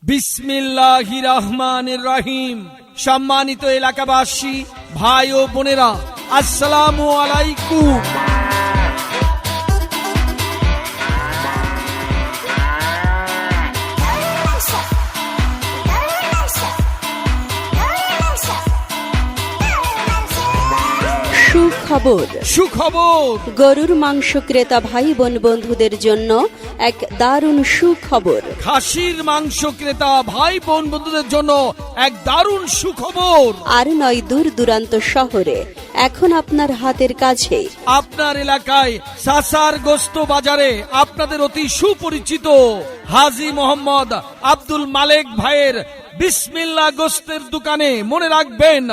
বিসমিল্লাহির রহমানির রহিম। সম্মানিত এলাকাবাসী, ভাই ও বোনেরা, আসসালামু আলাইকুম। সুখবর। গরুর মাংস ক্রেতা ভাই বোন বন্ধুদের জন্য এক দারুণ সুখবর। খাসির মাংস ক্রেতা ভাই বোন বন্ধুদের জন্য এক দারুণ সুখবর। আর নয় দূর দূরান্ত শহরে, এখন আপনার হাতের কাছে। আপনার এলাকায় সাসার গোস্ত বাজারে আপনাদের অতি সুপরিচিত হাজী মোহাম্মদ আব্দুল মালেক ভাইয়ের বিসমিল্লাহ গোস্তের দোকানে মনে রাখবেন,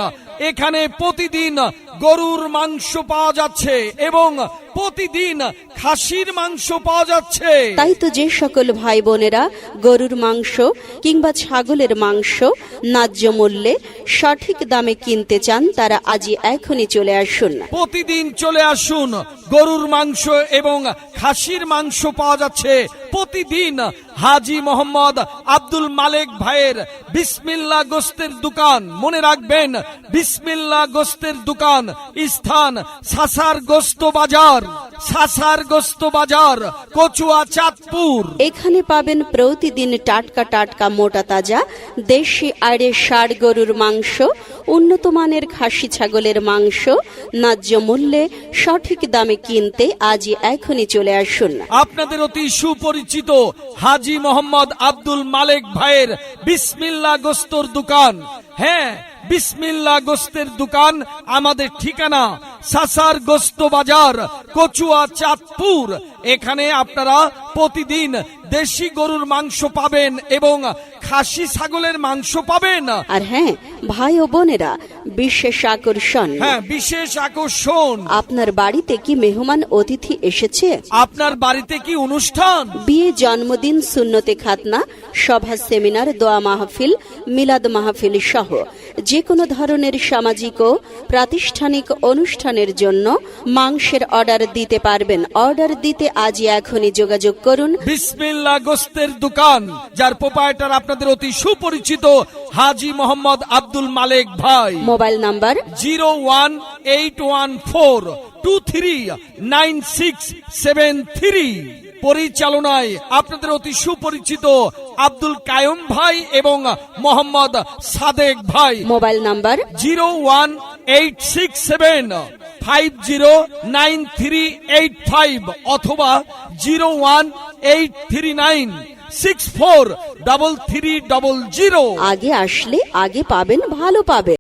এখানে প্রতিদিন গরুর মাংস পাওয়া যাচ্ছে এবং প্রতিদিন খাসির মাংস পাওয়া যাচ্ছে। তাই তো যে সকল ভাই বোনেরা গরুর মাংস কিংবা ছাগলের মাংস ন্যায্য মূল্যে সঠিক দামে কিনতে চান, তারা আজই এখনই চলে আসুন। প্রতিদিন চলে আসুন। গরুর মাংস এবং খাসির মাংস পাওয়া যাচ্ছে প্রতিদিন হাজী মোহাম্মদ আব্দুল মালেক ভাইয়ের বিসমিল্লাহ গোস্তের দোকান। মনে রাখবেন, বিসমিল্লাহ গোস্তের দোকান, স্থান সাসার গোস্ত বাজার, সাসার গোস্ত বাজার, কচুয়া, চাঁদপুর। এখানে পাবেন প্রতিদিন টাটকা টাটকা মোটা তাজা দেশি আড়ে ষাঁড় গরুর মাংস, উন্নত মানের খাসি ছাগলের মাংস ন্যায্য মূল্যে সঠিক দামে কিনতে আজই এখনই চলে আসুন। আপনাদের অতি সুপরিচিত হাজী মোহাম্মদ আব্দুল মালেক ভাইয়ের বিসমিল্লাহ গোস্তর দোকান। হ্যাঁ, বিসমিল্লাহ গোস্তের দোকান। আমাদের ঠিকানা সাসার গোস্ত বাজার, কচুয়া, চাঁদপুর। এখানে আপনারা প্রতিদিন দেশি গরুর মাংস পাবেন এবং খাসি ছাগলের মাংস পাবেন। আর হ্যাঁ ভাই ও বোনেরা, বিশেষ আকর্ষণ। হ্যাঁ, বিশেষ আকর্ষণ। আপনার বাড়িতে কি মেহমান অতিথি এসেছে? আপনার বাড়িতে কি অনুষ্ঠান? বিয়ে, জন্মদিন, সুন্নতে খাতনা, সভা, সেমিনার, দোয়া মাহফিল, মিলাদ মাহফিল সহ যে কোনো ধরনের সামাজিক ও প্রাতিষ্ঠানিক অনুষ্ঠানের জন্য মাংসের অর্ডার দিতে পারবেন। অর্ডার দিতে আজই এখনই যোগাযোগ করুন। বিসমিল্লাহ গোস্তের দোকান, যার প্রোপাইটার আপনাদের অতি সুপরিচিত হাজী মোহাম্মদ আব্দুল মালেক ভাই। Mobile number 01814239673। পরিচালনায় আপনাদের অতি সুপরিচিত আব্দুল কায়ুম ভাই এবং মোহাম্মদ সাদেক ভাই। মোবাইল নাম্বার 01867509385 অথবা 01839643300। আগে আসলে আগে পাবেন, ভালো পাবেন।